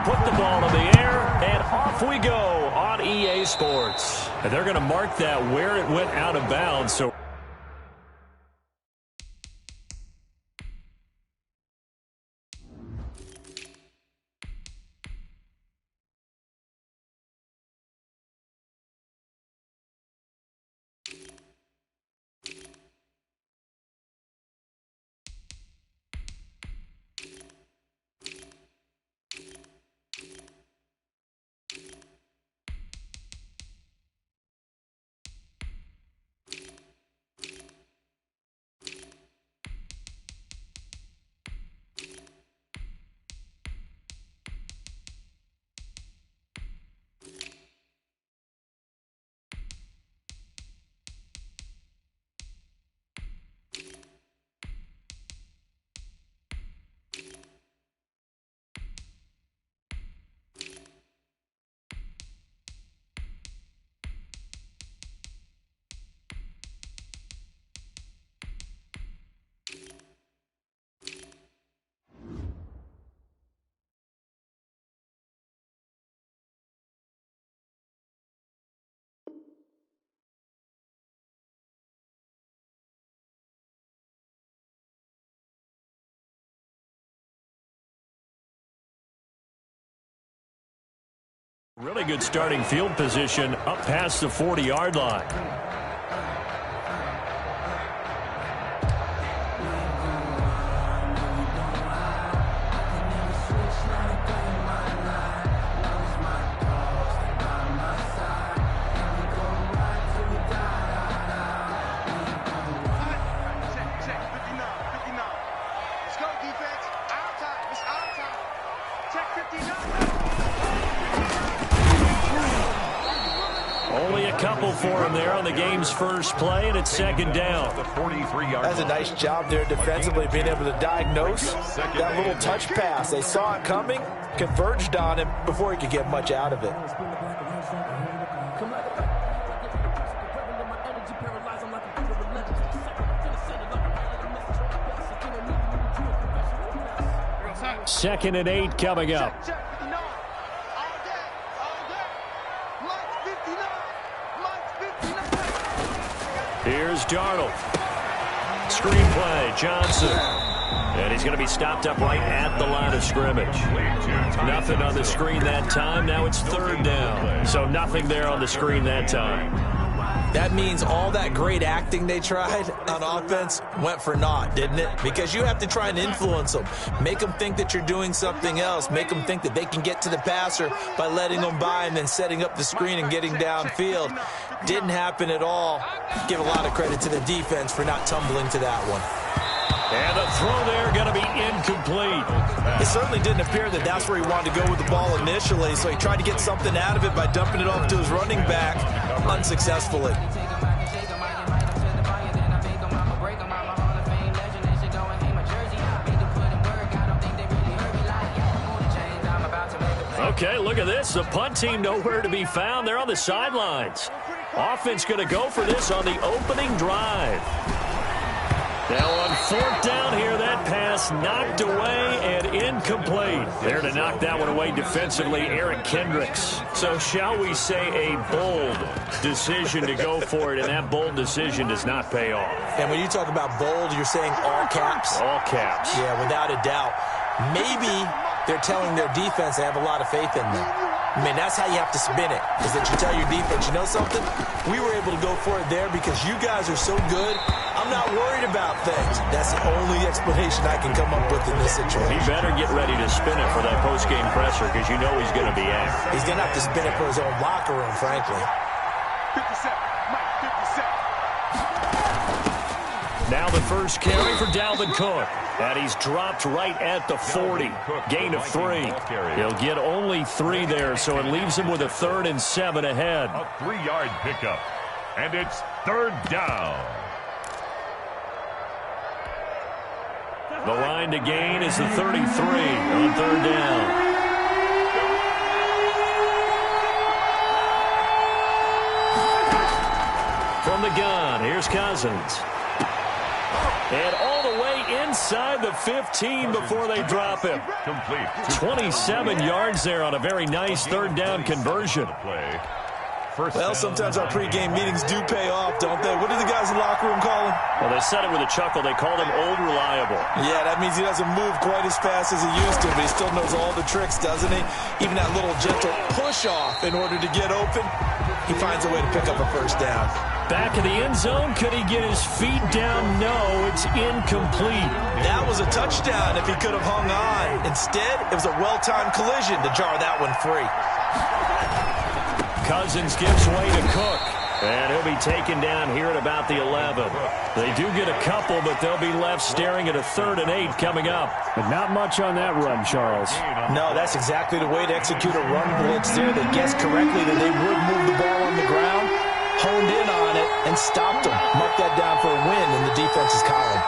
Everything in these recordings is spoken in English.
put the ball in the air, and off we go on EA Sports. And they're going to mark that where it went out of bounds. So really good starting field position up past the 40-yard line. Only a couple for him there on the game's first play, and it's second down. That's a nice job there defensively, being able to diagnose that little touch pass. They saw it coming, converged on him before he could get much out of it. Second and 8 coming up. Here's Darnold. Screenplay, Johnson. And he's going to be stopped up right at the line of scrimmage. Nothing on the screen that time. Now it's third down. So nothing there on the screen that time. That means all that great acting they tried on offense went for naught, didn't it? Because you have to try and influence them. Make them think that you're doing something else. Make them think that they can get to the passer by letting them by and then setting up the screen and getting downfield. Didn't happen at all. Give a lot of credit to the defense for not tumbling to that one. And the throw there going to be incomplete. It certainly didn't appear that that's where he wanted to go with the ball initially, so he tried to get something out of it by dumping it off to his running back unsuccessfully. Okay, look at this. The punt team nowhere to be found. They're on the sidelines. Offense going to go for this on the opening drive. Now on fourth down here, that pass knocked away and incomplete. There to knock that one away defensively, Eric Kendricks. So shall we say a bold decision to go for it, and that bold decision does not pay off. And when you talk about bold, you're saying all caps? All caps. Yeah, without a doubt. Maybe they're telling their defense they have a lot of faith in them. I mean, that's how you have to spin it, is that you tell your defense, you know something? We were able to go for it there because you guys are so good. I'm not worried about things. That's the only explanation I can come up with in this situation. He better get ready to spin it for that post-game presser because you know he's going to be asked. He's going to have to spin it for his own locker room, frankly. 57, Mike, 57. Now the first carry for Dalvin Cook. And he's dropped right at the 40. Gain of 3. He'll get only 3 there, so it leaves him with a 3rd and 7 ahead. A 3-yard pickup. And it's third down. The line to gain is the 33 on third down. From the gun, here's Cousins. And all the way inside the 15 before they drop him. 27 yards there on a very nice third down conversion. Well, sometimes our pregame meetings do pay off, don't they? What do the guys in the locker room call him? Well, they said it with a chuckle. They called him Old Reliable. Yeah, that means he doesn't move quite as fast as he used to, but he still knows all the tricks, doesn't he? Even that little gentle push-off in order to get open, he finds a way to pick up a first down. Back in the end zone, could he get his feet down? No, it's incomplete. That was a touchdown if he could have hung on. Instead, it was a well-timed collision to jar that one free. Cousins gives way to Cook. And he'll be taken down here at about the 11. They do get a couple, but they'll be left staring at a 3rd and 8 coming up. But not much on that run, Charles. No, that's exactly the way to execute a run blitz there. They guessed correctly that they would move the ball on the ground, honed in on it, and stopped them. Mark that down for a win in the defense's column.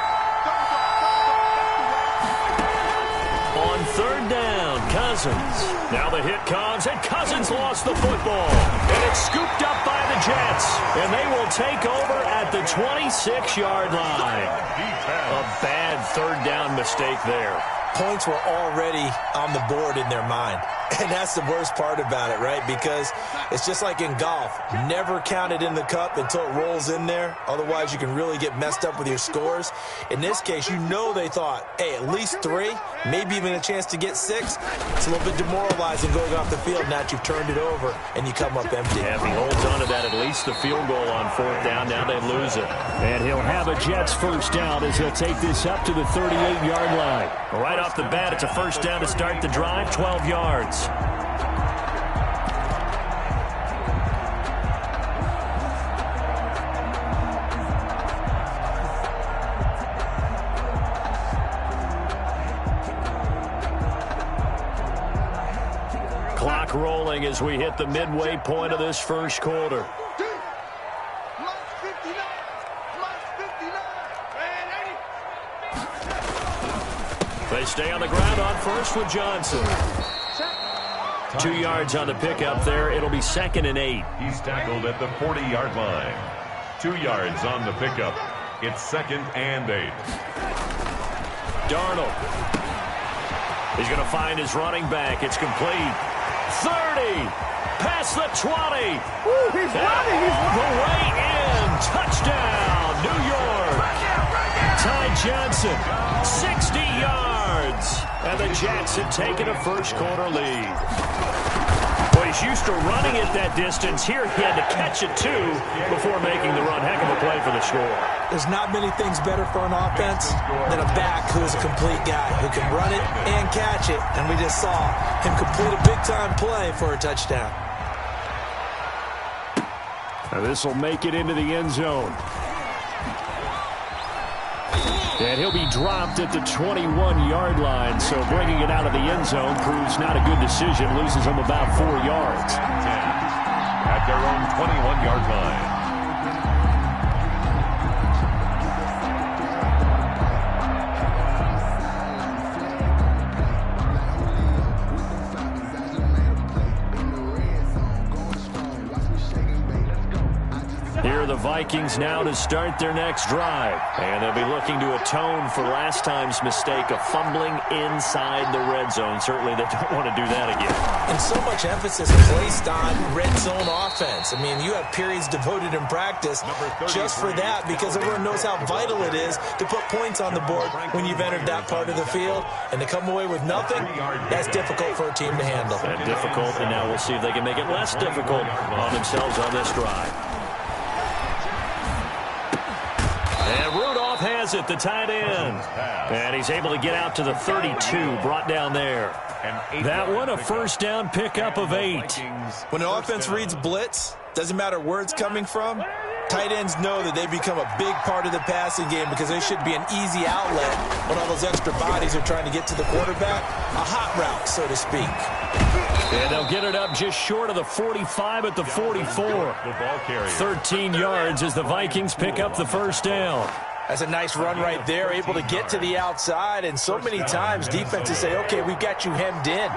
On 3rd down, Cousins. Now the hit comes, and Cousins lost the football. And it's scooped up by the Jets. And they will take over at the 26-yard line. A bad 3rd down mistake there. Points were already on the board in their mind. And that's the worst part about it, right? Because it's just like in golf. Never count it in the cup until it rolls in there. Otherwise, you can really get messed up with your scores. In this case, you know they thought, hey, at least 3, maybe even a chance to get 6. It's a little bit demoralizing going off the field now that you've turned it over and you come up empty. Yeah, if he holds on to that, at least the field goal on 4th down. Now they lose it. And he'll have a Jets first down as he'll take this up to the 38-yard line. Right off the bat, it's a first down to start the drive, 12 yards. Clock rolling as we hit the midway point of this first quarter. They stay on the ground on first with Johnson. 2 yards on the pickup there. It'll be 2nd and 8. He's tackled at the 40-yard line. 2 yards on the pickup. It's 2nd and 8. Darnold. He's going to find his running back. It's complete. 30. Past the 20. Ooh, he's running. He's all the way in. Touchdown, New York. Ty Johnson, 60 yards. And the Jets have taken a first quarter lead. Well, he's used to running it that distance. Here he had to catch it, too, before making the run. Heck of a play for the score. There's not many things better for an offense than a back who is a complete guy who can run it and catch it. And we just saw him complete a big-time play for a touchdown. Now this will make it into the end zone. And he'll be dropped at the 21-yard line, so bringing it out of the end zone proves not a good decision. Loses him about 4 yards. At their own 21-yard line. Here are the Vikings now to start their next drive. And they'll be looking to atone for last time's mistake of fumbling inside the red zone. Certainly they don't want to do that again. And so much emphasis placed on red zone offense. I mean, you have periods devoted in practice just for that because everyone knows how vital it is to put points on the board when you've entered that part of the field. And to come away with nothing, that's difficult for a team to handle. And difficult, and now we'll see if they can make it less difficult on themselves on this drive. And Rudolph has it, the tight end. And he's able to get out to the 32, brought down there. That one, a first down pickup of 8. When an offense reads blitz, doesn't matter where it's coming from, tight ends know that they become a big part of the passing game because they should be an easy outlet when all those extra bodies are trying to get to the quarterback. A hot route, so to speak. And they'll get it up just short of the 45 at the 44. 13 yards as the Vikings pick up the first down. That's a nice run right there, able to get to the outside. And so many times defenses say, okay, we've got you hemmed in.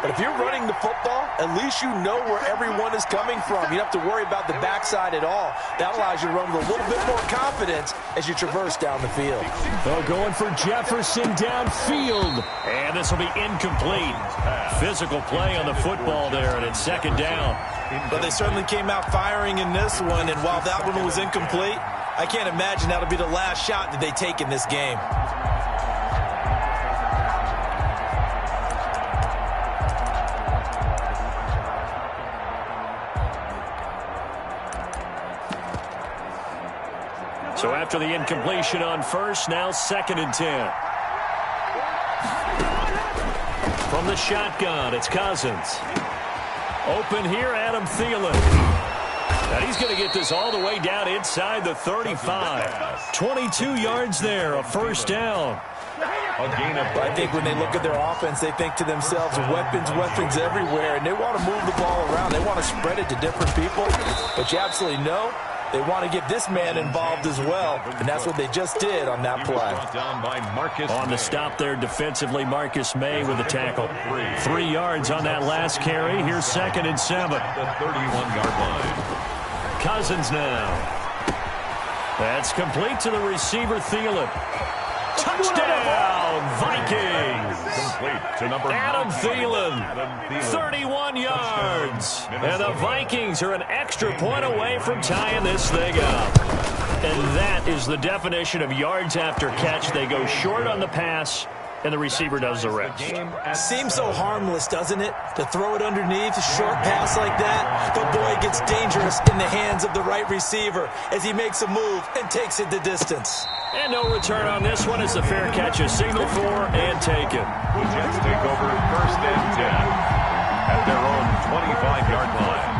But if you're running the football, at least you know where everyone is coming from. You don't have to worry about the backside at all. That allows you to run with a little bit more confidence as you traverse down the field. They're going for Jefferson downfield. And this will be incomplete. Physical play on the football there, and it's second down. But they certainly came out firing in this one, and while that one was incomplete, I can't imagine that'll be the last shot that they take in this game. So after the incompletion on first, now 2nd and 10. From the shotgun, it's Cousins. Open here, Adam Thielen. And he's going to get this all the way down inside the 35. 22 yards there, a first down. I think when they look at their offense, they think to themselves, weapons everywhere, and they want to move the ball around. They want to spread it to different people, but you absolutely know they want to get this man involved as well, and that's what they just did on that play. On the stop there defensively, Marcus May with the tackle. 3 yards on that last carry. Here's 2nd and 7. The 31-yard line. Cousins now. That's complete to the receiver, Thielen. Touchdown, Vikings! Complete to number Adam 9. Thielen, 31 yards. And the Vikings are an extra point away from tying this thing up. And that is the definition of yards after catch. They go short on the pass, and the receiver does the rest. Seems so harmless, doesn't it? To throw it underneath, a short pass like that. But boy, it gets dangerous in the hands of the right receiver as he makes a move and takes it the distance. And no return on this one as the fair catch is signaled for and taken. The Jets take over 1st and 10 at their own 25-yard line.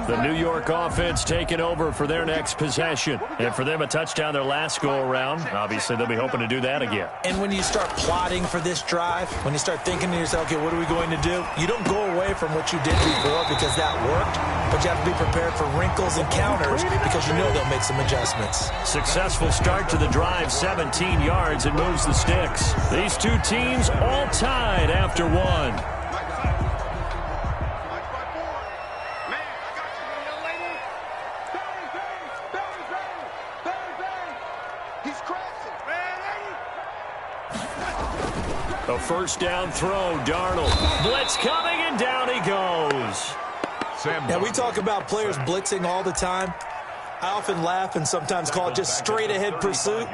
The New York offense taking over for their next possession. And for them, a touchdown their last go-around. Obviously, they'll be hoping to do that again. And when you start plotting for this drive, when you start thinking to yourself, okay, what are we going to do? You don't go away from what you did before because that worked, but you have to be prepared for wrinkles and counters because you know they'll make some adjustments. Successful start to the drive, 17 yards, and moves the sticks. These two teams all tied after one. A first down throw, Darnold. Blitz coming, and down he goes. Now, we talk about players blitzing all the time. I often laugh and sometimes call it just straight-ahead pursuit.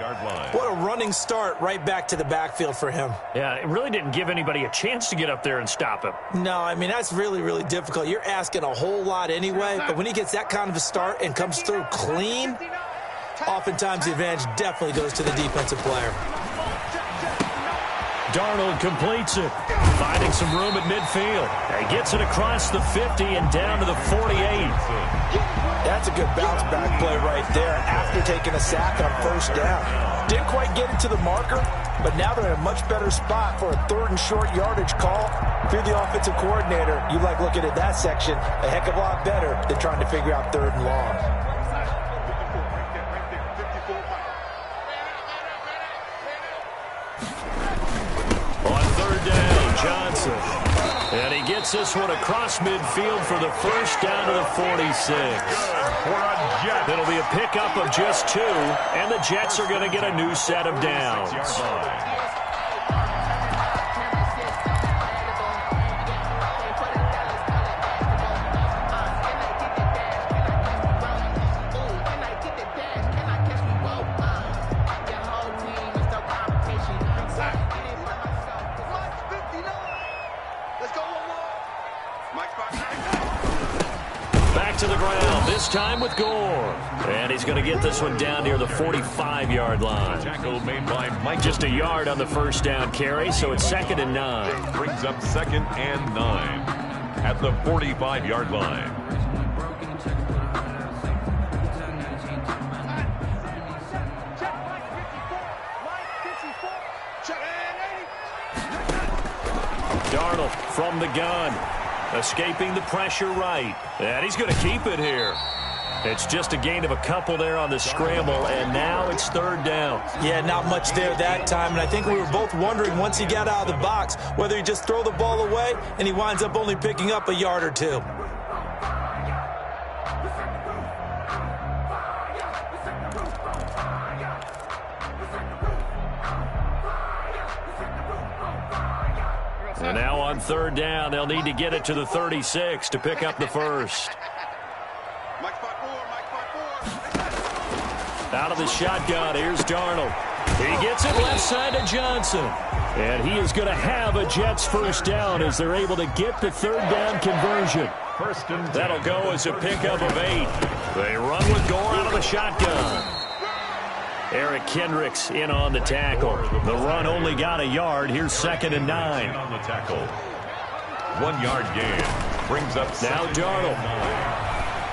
What a running start right back to the backfield for him. Yeah, it really didn't give anybody a chance to get up there and stop him. No, I mean, that's really, really difficult. You're asking a whole lot anyway, but when he gets that kind of a start and comes through clean, oftentimes the advantage definitely goes to the defensive player. Darnold completes it, finding some room at midfield. He gets it across the 50 and down to the 48. That's a good bounce back play right there after taking a sack on first down. Didn't quite get it to the marker, but now they're in a much better spot for a 3rd and short yardage call. If you're the offensive coordinator, you like looking at that section a heck of a lot better than trying to figure out 3rd and long. Johnson. And he gets this one across midfield for the first down to the 46. It'll be a pickup of just 2, and the Jets are going to get a new set of downs. To the ground, this time with Gore. And he's going to get this one down near the 45-yard line. Tackle made by Mike. Just a yard on the first down carry, so it's 2nd and 9. Brings up 2nd and 9 at the 45-yard line. Darnold from the gun. Escaping the pressure right. And he's going to keep it here. It's just a gain of a couple there on the scramble, and now it's third down. Yeah, not much there that time, and I think we were both wondering once he got out of the box whether he just throw the ball away and he winds up only picking up a yard or two. And now on third down, they'll need to get it to the 36 to pick up the first. Out of the shotgun, here's Darnold. He gets it left side to Johnson. And he is going to have a Jets first down as they're able to get the third down conversion. That'll go as a pickup of 8. They run with Gore out of the shotgun. Eric Kendricks in on the tackle. The run only got a yard. Here's 2nd and 9. On the tackle. 1 yard gain. Brings up now Darnold.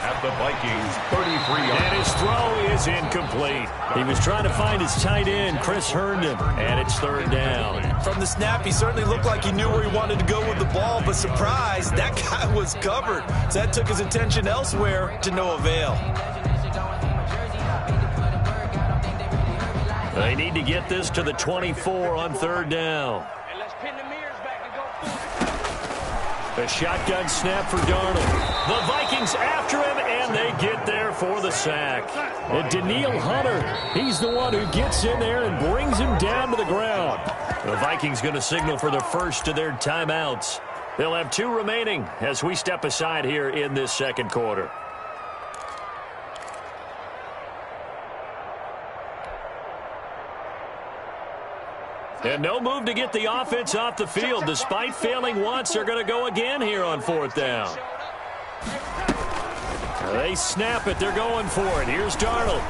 At the Vikings, 33 yards. And his throw is incomplete. He was trying to find his tight end, Chris Herndon, and it's third down. From the snap, he certainly looked like he knew where he wanted to go with the ball, but surprise, that guy was covered. So that took his attention elsewhere to no avail. They need to get this to the 24 on third down. A shotgun snap for Darnold. The Vikings after him, and they get there for the sack. And Daniil Hunter, he's the one who gets in there and brings him down to the ground. The Vikings going to signal for the first of their timeouts. They'll have 2 remaining as we step aside here in this second quarter. And no move to get the offense off the field. Despite failing once, they're going to go again here on fourth down. They snap it. They're going for it. Here's Darnold.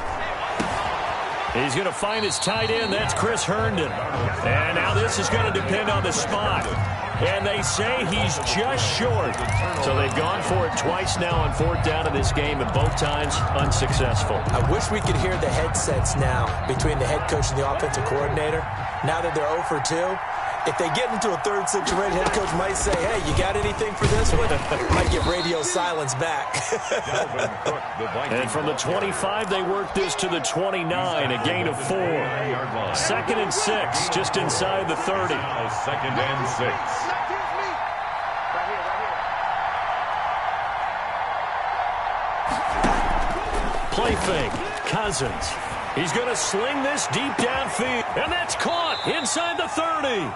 He's going to find his tight end. That's Chris Herndon. And now this is going to depend on the spot. And they say he's just short. So they've gone for it twice now on fourth down in this game, and both times unsuccessful. I wish we could hear the headsets now between the head coach and the offensive coordinator. Now that they're 0 for 2, if they get into a third situation, head coach might say, hey, you got anything for this one? Might get radio silence back. And from the 25, they work this to the 29, a gain of 4. 2nd and 6, just inside the 30. 2nd and 6. Play fake. Cousins. He's going to sling this deep downfield. And that's caught inside the 30.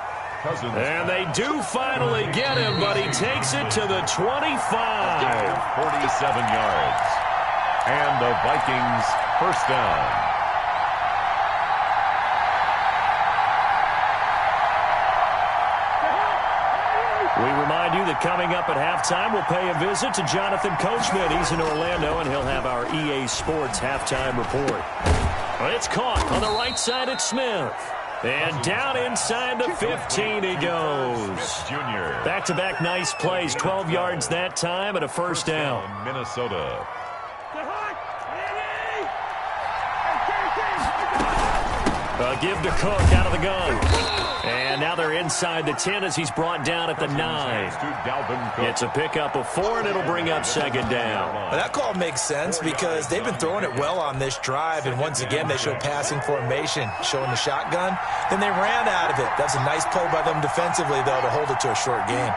And they do finally get him, but he takes it to the 25. 47 yards. And the Vikings first down. We remind you that coming up at halftime, we'll pay a visit to Jonathan Coachman. He's in Orlando, and he'll have our EA Sports halftime report. It's caught on the right side at Smith. And down inside the 15 he goes. Back-to-back nice plays, 12 yards that time, and a first down. Minnesota. A give to Cook out of the gun. And now they're inside the 10 as he's brought down at the 9. It's a pickup of 4, and it'll bring up second down. Well, that call makes sense because they've been throwing it well on this drive, and once again they show passing formation, showing the shotgun. Then they ran out of it. That's a nice play by them defensively, though, to hold it to a short gain.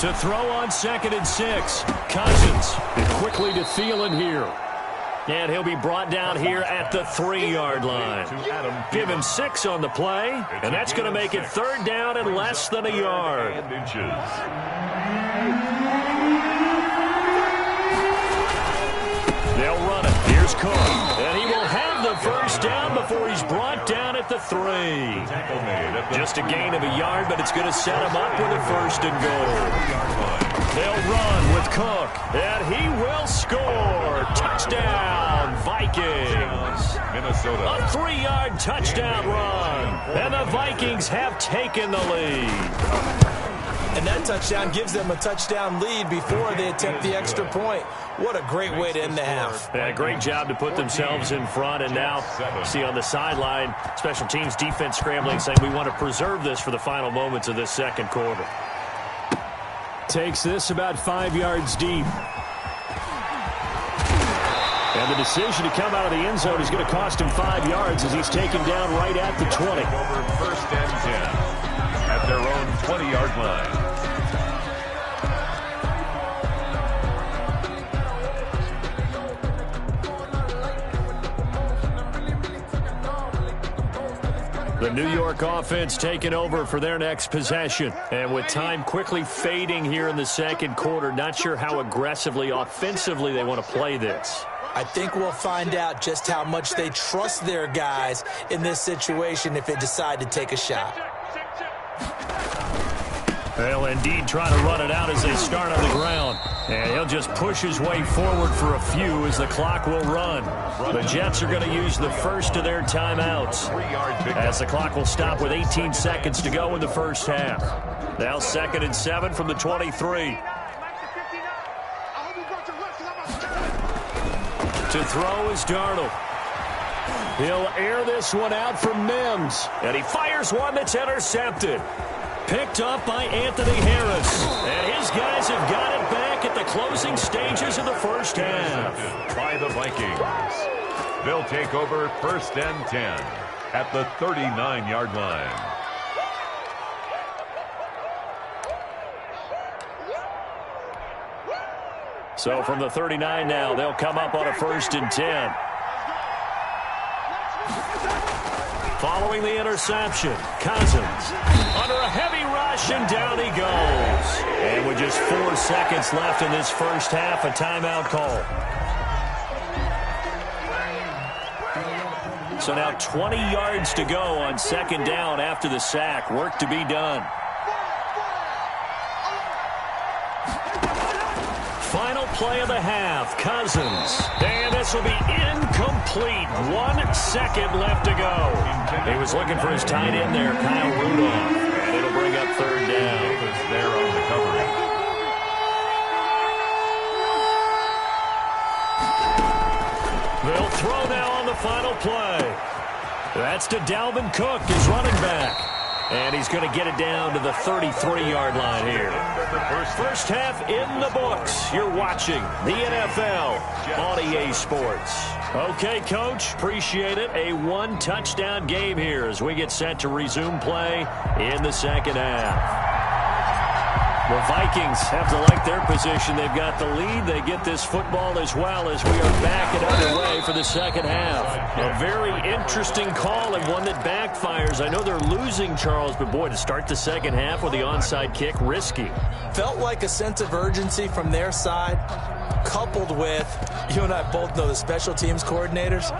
To throw on 2nd and 6. Cousins quickly to Thielen here. And he'll be brought down here at the 3-yard line. Give him 6 on the play, and that's going to make it third down and less than a yard. They'll run it. Here's Cook. And he will have the first down before he's brought down at the 3. Just a gain of a yard, but it's going to set him up with a first and goal. They'll run with Cook, and he will score. Touchdown, Vikings. Minnesota. A 3-yard touchdown run, and the Vikings have taken the lead. And that touchdown gives them a touchdown lead before they attempt the extra point. What a great way to end the half. Yeah, great job to put themselves in front, and now see on the sideline, special Special teams defense scrambling, saying we want to preserve this for the final moments of this second quarter. Takes this about 5 yards deep. And the decision to come out of the end zone is going to cost him 5 yards as he's taken down right at the 20. Over first and 10 at their own 20-yard line. The New York offense taking over for their next possession. And with time quickly fading here in the second quarter, not sure how aggressively, offensively they want to play this. I think we'll find out just how much they trust their guys in this situation if they decide to take a shot. They'll indeed try to run it out as they start on the ground. And he'll just push his way forward for a few as the clock will run. The Jets are going to use the first of their timeouts as the clock will stop with 18 seconds to go in the first half. Now 2nd and 7 from the 23. To throw is Darnold. He'll air this one out for Mims. And he fires one that's intercepted. Picked up by Anthony Harris. And his guys have got it back at the closing stages of the first half. By the Vikings. They'll take over first and 10 at the 39-yard line. So from the 39 now, they'll come up on a 1st and 10. Following the interception, Cousins under a heavy rush, and down he goes. And with just 4 seconds left in this first half, a timeout call. So now 20 yards to go on 2nd down after the sack. Work to be done. Final play of the half, Cousins. And this will be incomplete. 1 second left to go. He was looking for his tight end there, Kyle Rudolph. And it'll bring up 3rd down. Davis there on the coverage. They'll throw now on the final play. That's to Dalvin Cook, his running back. And he's going to get it down to the 33-yard line here. First half in the books. You're watching the NFL on EA Sports. Okay, Coach, appreciate it. A 1-touchdown game here as we get set to resume play in the second half. The Vikings have to like their position. They've got the lead. They get this football as well as we are back and underway for the second half. A very interesting call and one that backfires. I know they're losing, Charles, but boy, to start the second half with the onside kick, risky. Felt like a sense of urgency from their side, coupled with, you and I both know the special teams coordinators.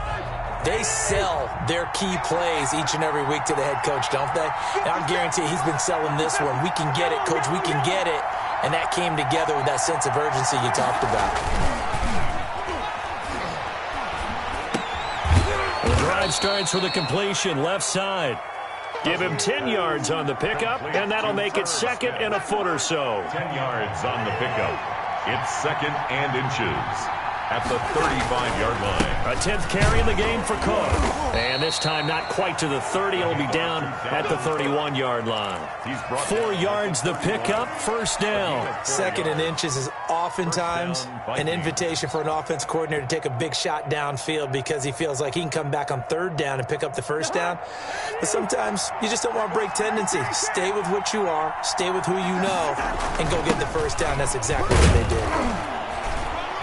They sell their key plays each and every week to the head coach, don't they? And I guarantee he's been selling this one. We can get it, coach, we can get it. And that came together with that sense of urgency you talked about. The drive starts with a completion, left side. Give him 10 yards on the pickup, and that'll make it 2nd and a foot or so. 10 yards on the pickup. It's 2nd and inches at the 35-yard line. A 10th carry in the game for Cook. And this time not quite to the 30. It'll be down at the 31-yard line. 4 yards the pickup, 1st down. 2nd and inches is oftentimes an invitation for an offense coordinator to take a big shot downfield because he feels like he can come back on 3rd down and pick up the 1st down. But sometimes you just don't want to break tendency. Stay with what you are, stay with who you know, and go get the 1st down. That's exactly what they did.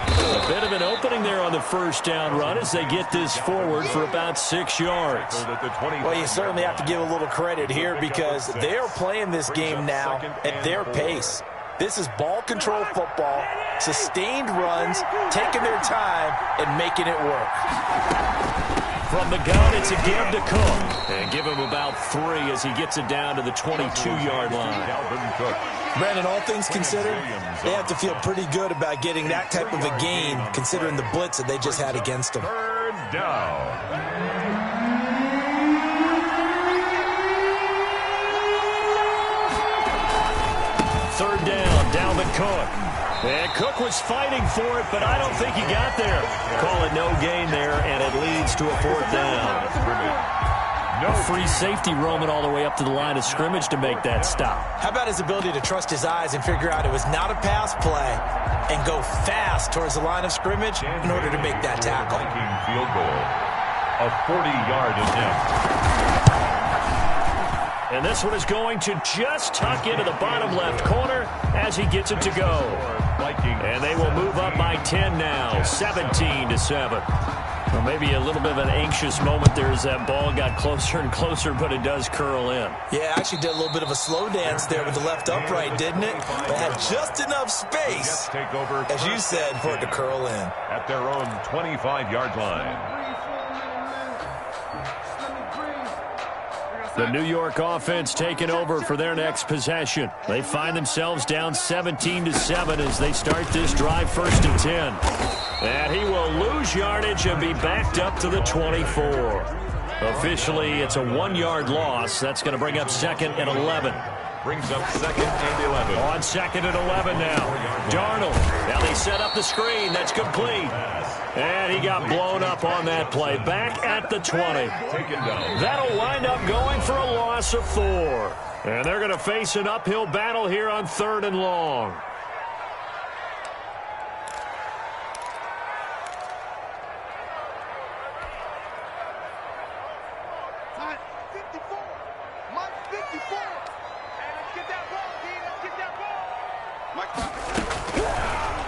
A bit of an opening there on the 1st down run as they get this forward for about 6 yards. Well, you certainly have to give a little credit here because they are playing this game now at their pace. This is ball control football, sustained runs, taking their time, and making it work. From the gun, it's a give to Cook. And give him about 3 as he gets it down to the 22-yard line. Brandon, all things considered, they have to feel pretty good about getting that type of a gain considering the blitz that they just had against them. 3rd down. Third down, Dalvin Cook. And Cook was fighting for it, but I don't think he got there. Call it no gain there, and it leads to a 4th down. A free safety roaming all the way up to the line of scrimmage to make that stop. How about his ability to trust his eyes and figure out it was not a pass play and go fast towards the line of scrimmage in order to make that tackle. Field goal, a 40-yard attempt. And this one is going to just tuck into the bottom left corner as he gets it to go. And they will move up by 10 now, 17-7. Well, maybe a little bit of an anxious moment there as that ball got closer and closer, but it does curl in. Yeah, actually did a little bit of a slow dance there with the left upright, didn't it? But had just enough space, as you said, for it to curl in. At their own 25-yard line. The New York offense taking over for their next possession. They find themselves down 17-7 as they start this drive, 1st and 10. And he will lose yardage and be backed up to the 24. Officially, it's a 1-yard loss. That's going to bring up 2nd and 11. Brings up 2nd and 11. On 2nd and 11 now. Darnold. Now they set up the screen. That's complete. And he got blown up on that play. Back at the 20. That'll wind up going for a loss of 4. And they're going to face an uphill battle here on 3rd and long.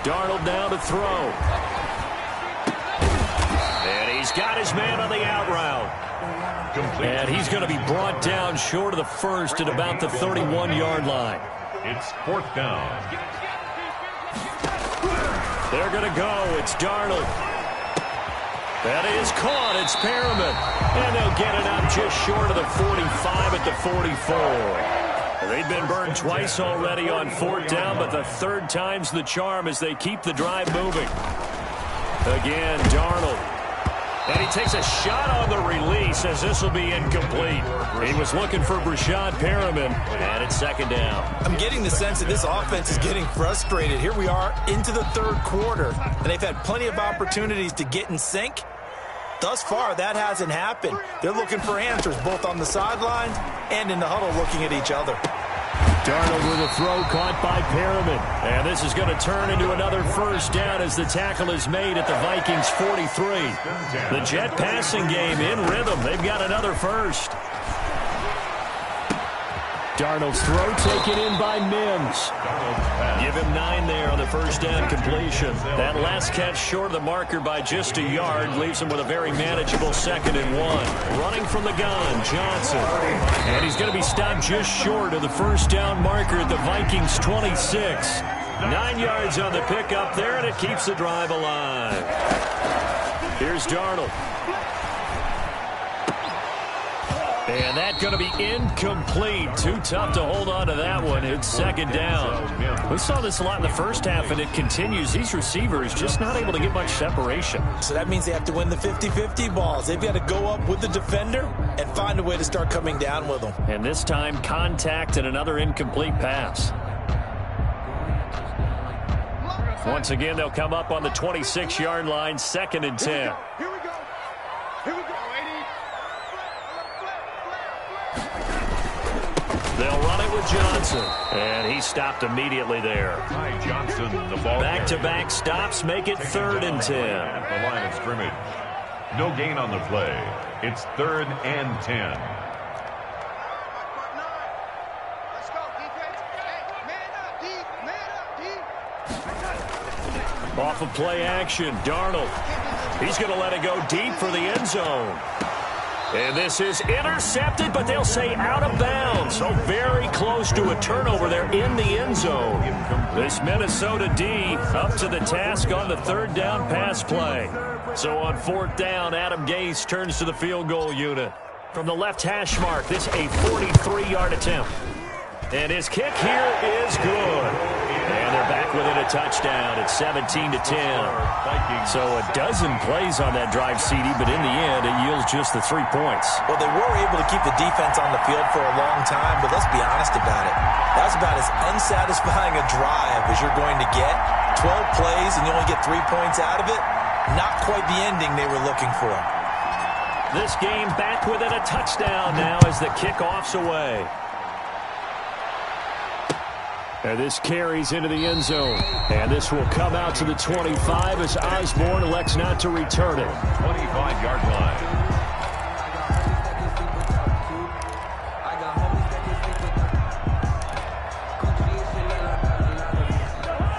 Darnold now to throw. And he's got his man on the out route. And he's going to be brought down short of the first at about the 31-yard line. It's 4th down. They're going to go. It's Darnold. That is caught. It's Perriman. And they'll get it up just short of the 45 at the 44. They've been burned twice already on 4th down, but the 3rd time's the charm as they keep the drive moving. Again, Darnold. And he takes a shot on the release as this will be incomplete. He was looking for Brashad Perriman, and it's 2nd down. I'm getting the sense that this offense is getting frustrated. Here we are into the 3rd quarter, and they've had plenty of opportunities to get in sync. Thus far, that hasn't happened. They're looking for answers both on the sidelines and in the huddle looking at each other. Darnold with a throw caught by Perriman. And this is going to turn into another 1st down as the tackle is made at the Vikings 43. The Jet passing game in rhythm. They've got another 1st. Darnold's throw taken in by Mims. Give him 9 there on the 1st down completion. That last catch short of the marker by just a yard leaves him with a very manageable 2nd and 1. Running from the gun, Johnson. And he's going to be stopped just short of the 1st down marker at the Vikings 26. 9 yards on the pickup there, and it keeps the drive alive. Here's Darnold. And that's going to be incomplete. Too tough to hold on to that one. It's 2nd down. We saw this a lot in the first half, and it continues. These receivers just not able to get much separation. So that means they have to win the 50-50 balls. They've got to go up with the defender and find a way to start coming down with them. And this time, contact and another incomplete pass. Once again, they'll come up on the 26-yard line, 2nd and 10. They'll run it with Johnson. And he stopped immediately there. Johnson, the ball. Back-to-back stops make it 3rd and 10. At the line of scrimmage. No gain on the play. It's 3rd and 10. Off of play action, Darnold. He's going to let it go deep for the end zone. And this is intercepted, but they'll say out of bounds. So very close to a turnover there in the end zone. This Minnesota D up to the task on the 3rd down pass play. So on 4th down, Adam Gase turns to the field goal unit. From the left hash mark, this a 43-yard attempt. And his kick here is good. And they're back within a touchdown. It's 17-10. So a dozen plays on that drive, CD, but in the end, it yields just the 3 points. Well, they were able to keep the defense on the field for a long time, but let's be honest about it. That's about as unsatisfying a drive as you're going to get. 12 plays and you only get 3 points out of it. Not quite the ending they were looking for. This game back within a touchdown now as the kickoff's away. And this carries into the end zone. And this will come out to the 25 as Osborne elects not to return it. 25-yard line.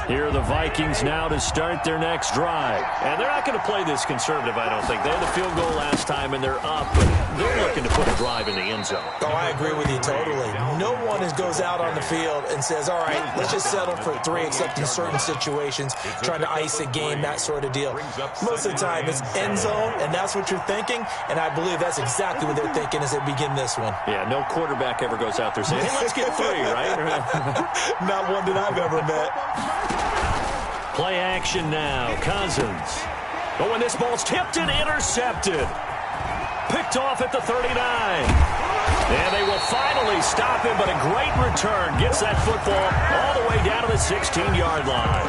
Here are the Vikings now to start their next drive. And they're not going to play this conservative, I don't think. They had the field goal last time, and they're up. But they're looking to put a drive in the end zone. Oh, I agree with you totally. No one goes out on the field and says, all right, let's just settle for 3, except in certain situations, trying to ice a game, that sort of deal. Most of the time, it's end zone, and that's what you're thinking. And I believe that's exactly what they're thinking as they begin this one. Yeah, no quarterback ever goes out there saying, hey, let's get 3, right? Not one that I've ever met. Play action now. Cousins. Oh, and this ball's tipped and intercepted. Picked off at the 39. And they will finally stop him, but a great return. Gets that football all the way down to the 16-yard line.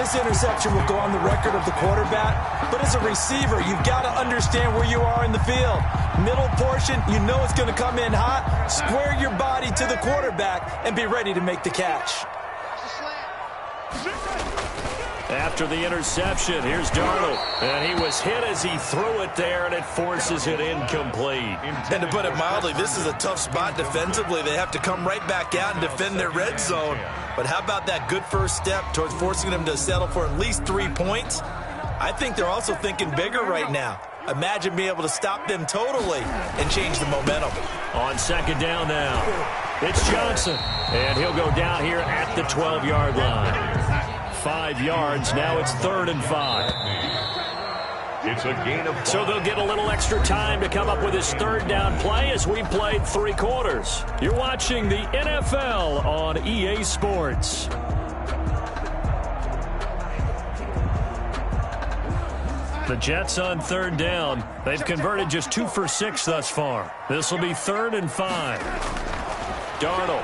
This interception will go on the record of the quarterback, but as a receiver, you've got to understand where you are in the field. Middle portion, you know it's going to come in hot. Square your body to the quarterback and be ready to make the catch. After the interception, here's Darnold. And he was hit as he threw it there, and it forces it incomplete. And to put it mildly, this is a tough spot defensively. They have to come right back out and defend their red zone. But how about that good first step towards forcing them to settle for at least 3 points? I think they're also thinking bigger right now. Imagine being able to stop them totally and change the momentum. On second down now, it's Johnson. And he'll go down here at the 12-yard line. 5 yards. Now it's 3rd and 5. It's a gain of 5. So they'll get a little extra time to come up with his 3rd down play as we played 3 quarters. You're watching the NFL on EA Sports. The Jets on 3rd down. They've converted just 2 for 6 thus far. This will be 3rd and 5. Darnold.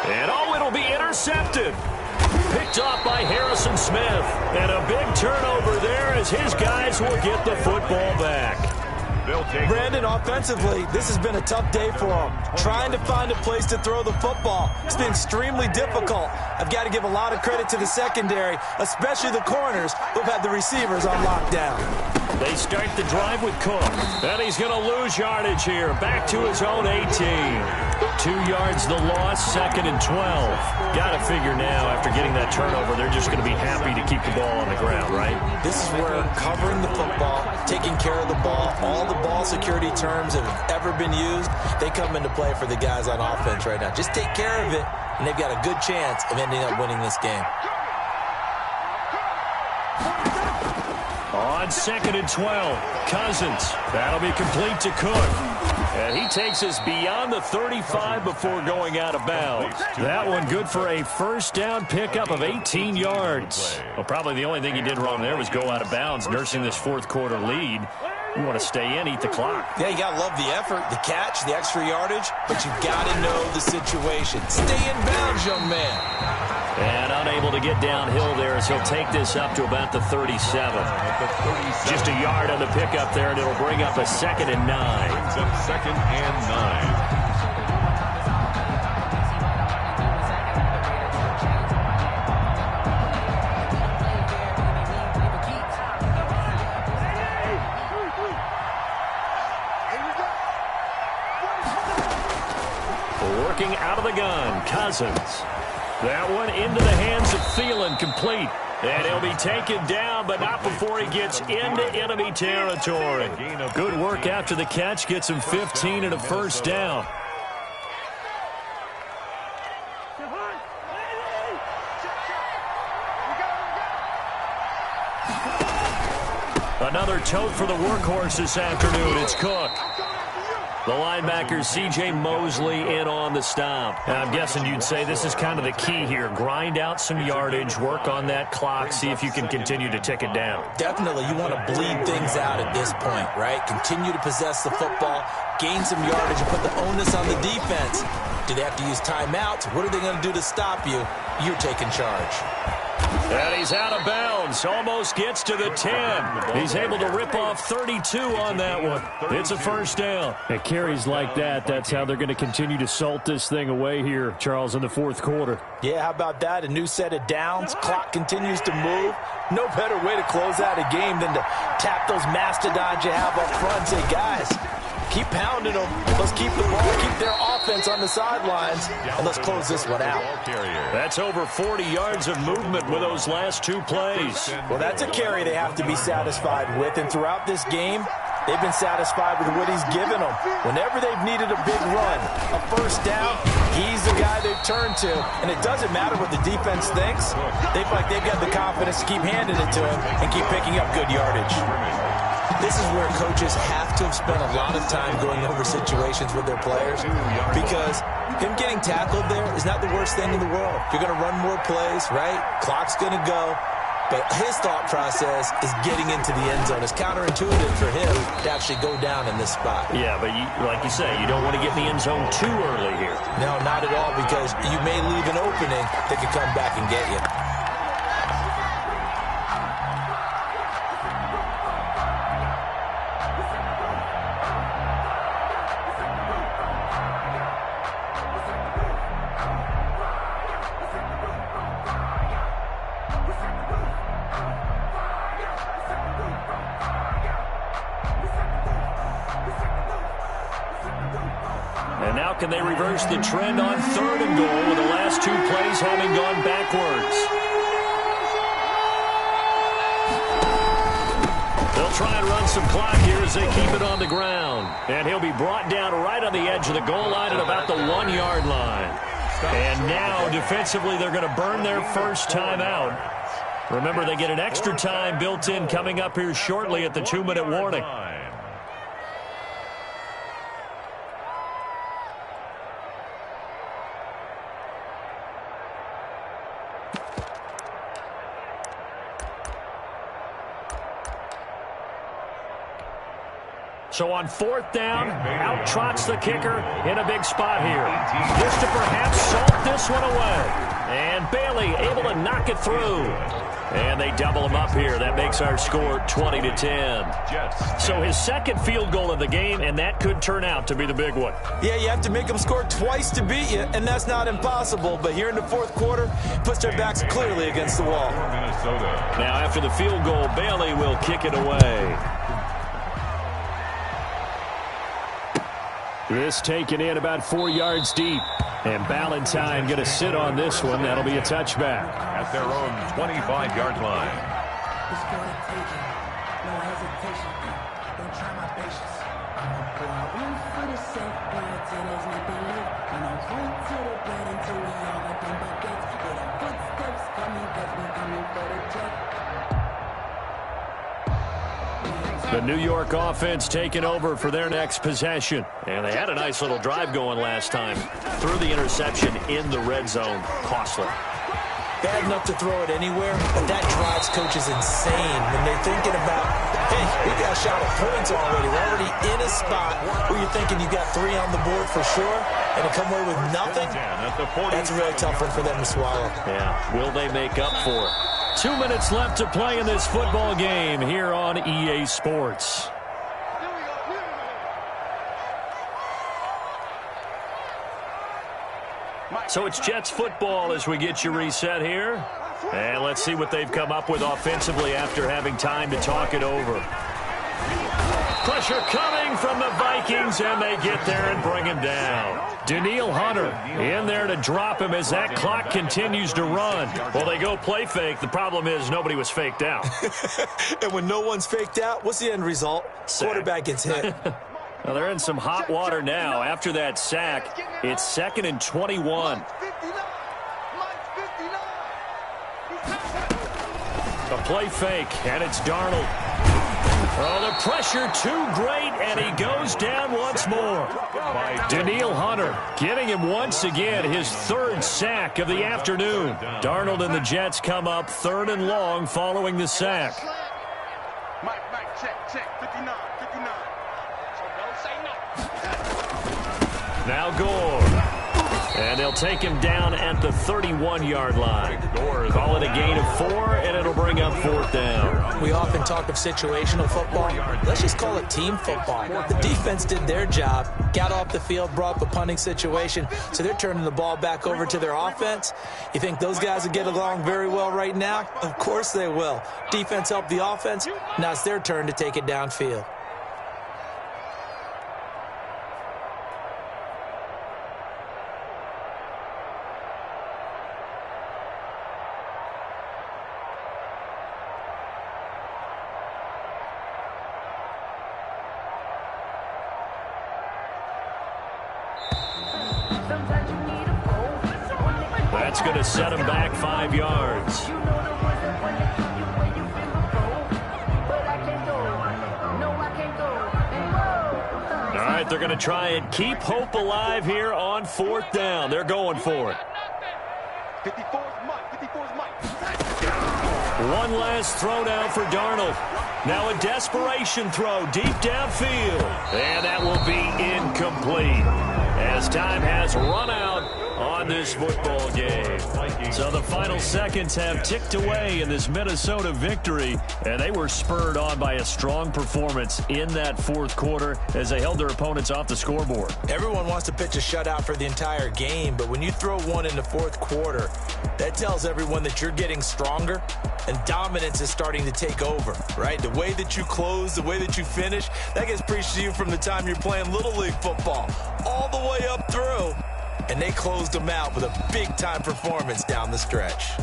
And it'll be intercepted. Picked off by Harrison Smith. And a big turnover there as his guys will get the football back. Brandon, offensively, this has been a tough day for him. Trying to find a place to throw the football. It's been extremely difficult. I've got to give a lot of credit to the secondary, especially the corners who've had the receivers on lockdown. They start the drive with Cook. And he's going to lose yardage here. Back to his own 18. 2 yards the loss, 2nd and 12. Got to figure now, after getting that turnover, they're just going to be happy to keep the ball on the ground, right? This is where covering the football, taking care of the ball, all the ball security terms that have ever been used, they come into play for the guys on offense right now. Just take care of it, and they've got a good chance of ending up winning this game. On 2nd and 12, Cousins. That'll be complete to Cook. And he takes us beyond the 35 before going out of bounds. That one good for a 1st down pickup of 18 yards. Well, probably the only thing he did wrong there was go out of bounds, nursing this 4th quarter lead. You want to stay in, eat the clock. Yeah, you got to love the effort, the catch, the extra yardage, but you've got to know the situation. Stay in bounds, young man. And unable to get downhill there as he'll take this up to about the 37. Just a yard on the pickup there, and it'll bring up a 2nd and 9. Brings up 2nd and 9. Working out of the gun, Cousins. That one into the hands of Thielen, complete. And he'll be taken down, but not before he gets into enemy territory. Good work after the catch, gets him 15 and a 1st down. Another tote for the workhorse this afternoon. It's Cook. The linebacker, C.J. Mosley, in on the stop. And I'm guessing you'd say this is kind of the key here. Grind out some yardage, work on that clock, see if you can continue to tick it down. Definitely. You want to bleed things out at this point, right? Continue to possess the football, gain some yardage, and put the onus on the defense. Do they have to use timeouts? What are they going to do to stop you? You're taking charge. And he's out of bounds. Almost gets to the 10. He's able to rip off 32 on that one. It's a first down. At carries like that, that's how they're going to continue to salt this thing away here, Charles, in the fourth quarter. Yeah, how about that? A new set of downs. Clock continues to move. No better way to close out a game than to tap those mastodons you have up front and say, guys, keep pounding them. Let's keep the ball, keep their offense on the sidelines, and let's close this one out. That's over 40 yards of movement with those last two plays. Well, that's a carry they have to be satisfied with, and throughout this game, they've been satisfied with what he's given them. Whenever they've needed a big run, a first down, he's the guy they've turned to. And it doesn't matter what the defense thinks. They feel like they've got the confidence to keep handing it to him and keep picking up good yardage. This is where coaches have to have spent a lot of time going over situations with their players, because him getting tackled there is not the worst thing in the world. You're going to run more plays, right? Clock's going to go. But his thought process is getting into the end zone. It's counterintuitive for him to actually go down in this spot. Yeah, but like you say, you don't want to get in the end zone too early here. No, not at all, because you may leave an opening that could come back and get you. Can they reverse the trend on 3rd and goal with the last two plays having gone backwards? They'll try and run some clock here as they keep it on the ground. And he'll be brought down right on the edge of the goal line at about the 1-yard line. And now, defensively, they're going to burn their first time out. Remember, they get an extra time built in coming up here shortly at the 2-minute warning. So on 4th down, out trots the kicker in a big spot here. Just to perhaps salt this one away. And Bailey able to knock it through. And they double him up here. That makes our score 20-10. So his second field goal of the game, and that could turn out to be the big one. Yeah, you have to make them score twice to beat you, and that's not impossible. But here in the fourth quarter, puts their backs clearly against the wall. Now after the field goal, Bailey will kick it away. This taken in about 4 yards deep. And Ballantyne going to sit on this one. That'll be a touchback. At their own 25-yard line. The New York offense taking over for their next possession. And they had a nice little drive going last time. Threw the interception in the red zone. Costly. Bad enough to throw it anywhere, but that drives coaches insane when they're thinking about, hey, we got a shot at points already. We're already in a spot where you're thinking you got 3 on the board for sure, and to come away with nothing, that's a really tough one for them to swallow. Yeah, will they make up for it? 2 minutes left to play in this football game here on EA Sports. So it's Jets football as we get you reset here. And let's see what they've come up with offensively after having time to talk it over. Pressure coming from the Vikings, and they get there and bring him down. Danielle Hunter in there to drop him as that clock continues to run. Well, they go play fake. The problem is nobody was faked out. And when no one's faked out, what's the end result? Sack. Quarterback gets hit. Well, they're in some hot water now. After that sack, it's 2nd and 21. A play fake, and it's Darnold. Oh, the pressure too great, and he goes down once more. Danielle Hunter getting him once again, his 3rd sack of the afternoon. Darnold and the Jets come up 3rd and long following the sack. Mike, check, 59. So don't say no. Now Gore. And they'll take him down at the 31-yard line. Call it a gain of 4, and it'll bring up 4th down. We often talk of situational football. Let's just call it team football. The defense did their job, got off the field, brought up a punting situation, so they're turning the ball back over to their offense. You think those guys will get along very well right now? Of course they will. Defense helped the offense. Now it's their turn to take it downfield. That's going to set him back 5 yards. All right, they're going to try and keep hope alive here on 4th down. They're going for it. 54's Mike. One last throw down for Darnold. Now a desperation throw deep downfield. And that will be incomplete as time has run out on this football game. So the final seconds have ticked away in this Minnesota victory, and they were spurred on by a strong performance in that 4th quarter as they held their opponents off the scoreboard. Everyone wants to pitch a shutout for the entire game, but when you throw one in the 4th quarter, that tells everyone that you're getting stronger and dominance is starting to take over, right? The way that you close, the way that you finish, that gets preached to you from the time you're playing Little League football all the way up through. And they closed them out with a big-time performance down the stretch.